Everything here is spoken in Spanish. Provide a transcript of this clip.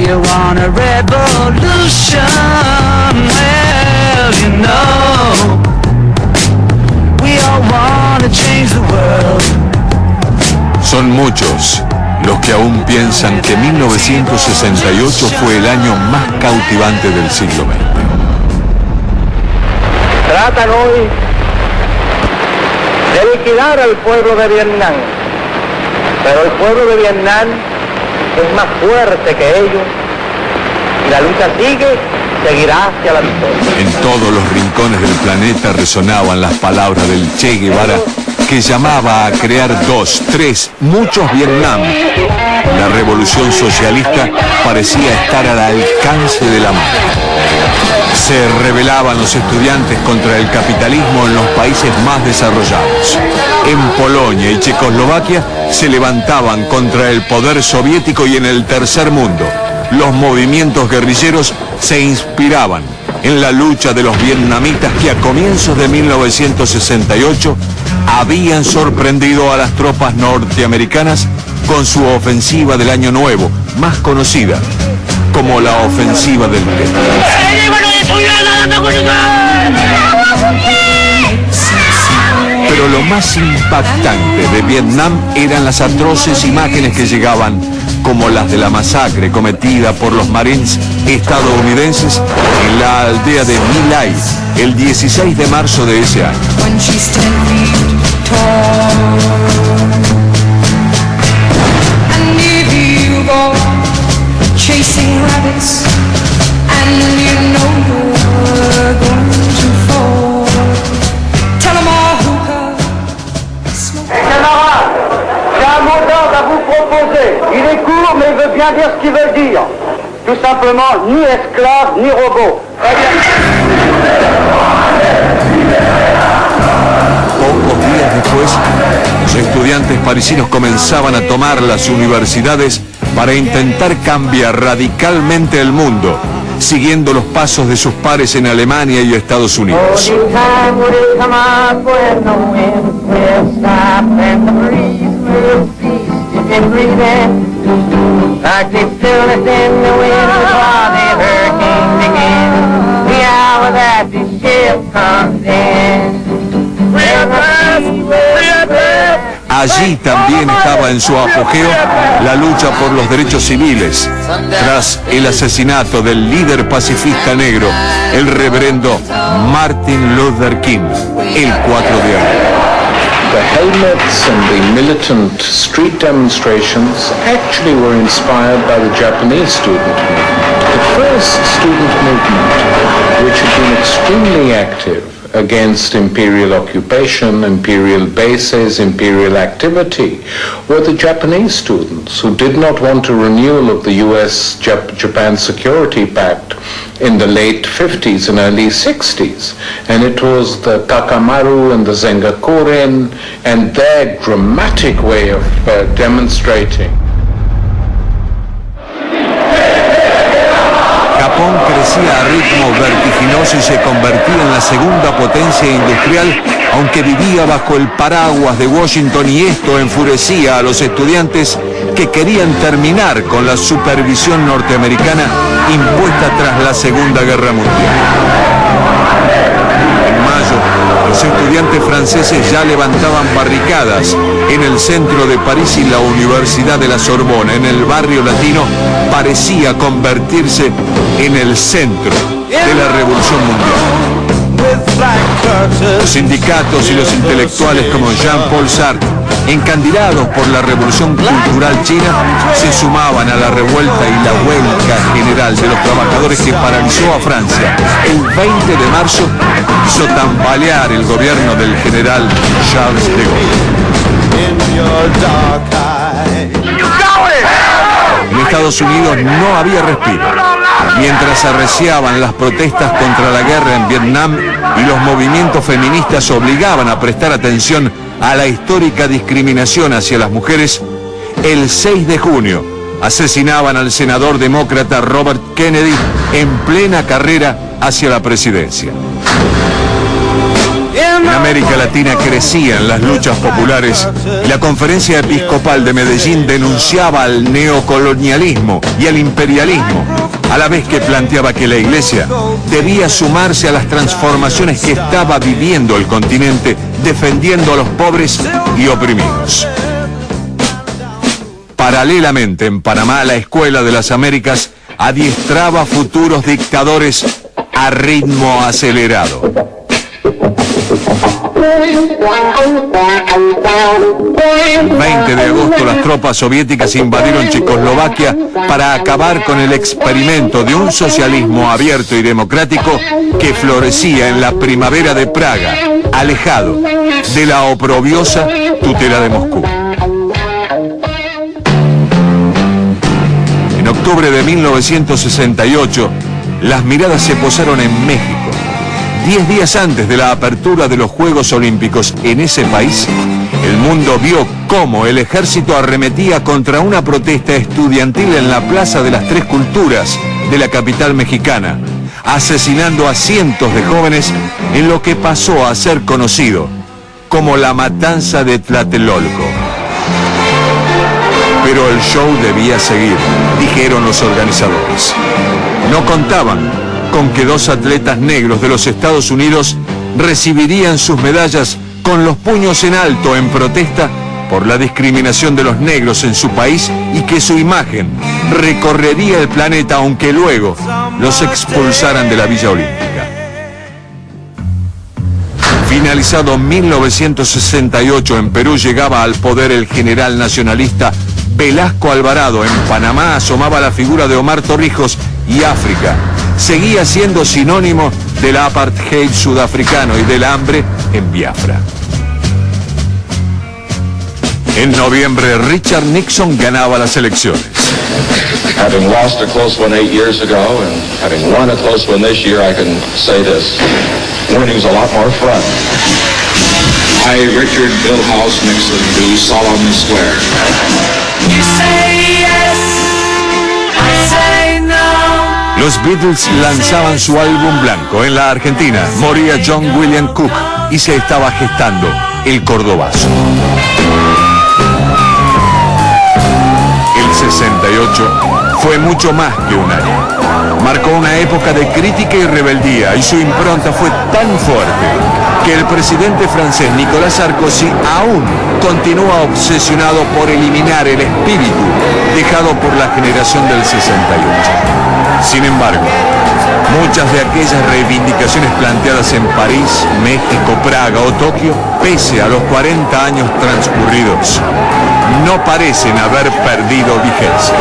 you want a revolution? Well, you know, we all want to change the world. Son muchos los que aún piensan que 1968 fue el año más cautivante del siglo XX. Tratan hoy de liquidar al pueblo de Vietnam, pero el pueblo de Vietnam es más fuerte que ellos y la lucha seguirá hacia la victoria. En todos los rincones del planeta resonaban las palabras del Che Guevara, que llamaba a crear 2, 3, muchos Vietnam. La revolución socialista parecía estar al alcance de la mano. Se rebelaban los estudiantes contra el capitalismo en los países más desarrollados. En Polonia y Checoslovaquia se levantaban contra el poder soviético, y en el tercer mundo los movimientos guerrilleros se inspiraban en la lucha de los vietnamitas que a comienzos de 1968 habían sorprendido a las tropas norteamericanas con su ofensiva del Año Nuevo, más conocida como la ofensiva del Tet. Pero lo más impactante de Vietnam eran las atroces imágenes que llegaban, como las de la masacre cometida por los Marines estadounidenses en la aldea de My Lai el 16 de marzo de ese año. Il est court, mais il veut bien dire ce qu'il veut dire. Tout simplement, ni esclave, ni robot. Pocos días después, los estudiantes parisinos comenzaban a tomar las universidades para intentar cambiar radicalmente el mundo, siguiendo los pasos de sus pares en Alemania y Estados Unidos. Allí también estaba en su apogeo la lucha por los derechos civiles, tras el asesinato del líder pacifista negro, el reverendo Martin Luther King, el 4 de abril. The helmets and the militant street demonstrations actually were inspired by the Japanese student movement. The first student movement, which had been extremely active against imperial occupation, imperial bases, imperial activity, were the Japanese students who did not want a renewal of the US-Japan Security Pact in the late 50s and early 60s. And it was the Takamaru and the Zengakuren and their dramatic way of demonstrating. Japón crecía a ritmo vertiginoso y se convertía en la segunda potencia industrial, aunque vivía bajo el paraguas de Washington, y esto enfurecía a los estudiantes que querían terminar con la supervisión norteamericana impuesta tras la Segunda Guerra Mundial. En mayo, los estudiantes franceses ya levantaban barricadas en el centro de París, y la Universidad de la Sorbona, en el barrio latino, parecía convertirse en el centro de la Revolución Mundial. Los sindicatos y los intelectuales como Jean-Paul Sartre, encandilados por la Revolución Cultural China, se sumaban a la revuelta y la huelga general de los trabajadores que paralizó a Francia. El 20 de marzo hizo tambalear el gobierno del general Charles de Gaulle. En Estados Unidos no había respiro. Mientras arreciaban las protestas contra la guerra en Vietnam y los movimientos feministas obligaban a prestar atención a la histórica discriminación hacia las mujeres, el 6 de junio asesinaban al senador demócrata Robert Kennedy en plena carrera hacia la presidencia. En América Latina crecían las luchas populares y la Conferencia Episcopal de Medellín denunciaba al neocolonialismo y al imperialismo, a la vez que planteaba que la Iglesia debía sumarse a las transformaciones que estaba viviendo el continente, defendiendo a los pobres y oprimidos. Paralelamente, en Panamá, la Escuela de las Américas adiestraba futuros dictadores a ritmo acelerado. 20 de agosto las tropas soviéticas invadieron Checoslovaquia para acabar con el experimento de un socialismo abierto y democrático que florecía en la primavera de Praga, alejado de la oprobiosa tutela de Moscú. En octubre de 1968, las miradas se posaron en México. 10 días antes de la apertura de los Juegos Olímpicos en ese país, el mundo vio cómo el ejército arremetía contra una protesta estudiantil en la Plaza de las Tres Culturas de la capital mexicana, asesinando a cientos de jóvenes en lo que pasó a ser conocido como la matanza de Tlatelolco. Pero el show debía seguir, dijeron los organizadores. No contaban con que 2 atletas negros de los Estados Unidos recibirían sus medallas con los puños en alto en protesta por la discriminación de los negros en su país y que su imagen recorrería el planeta aunque luego los expulsaran de la Villa Olímpica. Finalizado 1968, en Perú llegaba al poder el general nacionalista Velasco Alvarado. En Panamá asomaba la figura de Omar Torrijos y África seguía siendo sinónimo del apartheid sudafricano y del hambre en Biafra. En noviembre, Richard Nixon ganaba las elecciones. Having lost a close one 8 years ago and having won a close one this year, I can say this: winning's a lot more fun. I, Richard Milhouse Nixon, do solemnly swear. You say yes, I say no. Los Beatles lanzaban su álbum blanco. En la Argentina moría John William Cook y se estaba gestando el Cordobazo. El 68 fue mucho más que un año. Marcó una época de crítica y rebeldía y su impronta fue tan fuerte que el presidente francés Nicolas Sarkozy aún continúa obsesionado por eliminar el espíritu dejado por la generación del 68. Sin embargo, muchas de aquellas reivindicaciones planteadas en París, México, Praga o Tokio, pese a los 40 años transcurridos, no parecen haber perdido vigencia.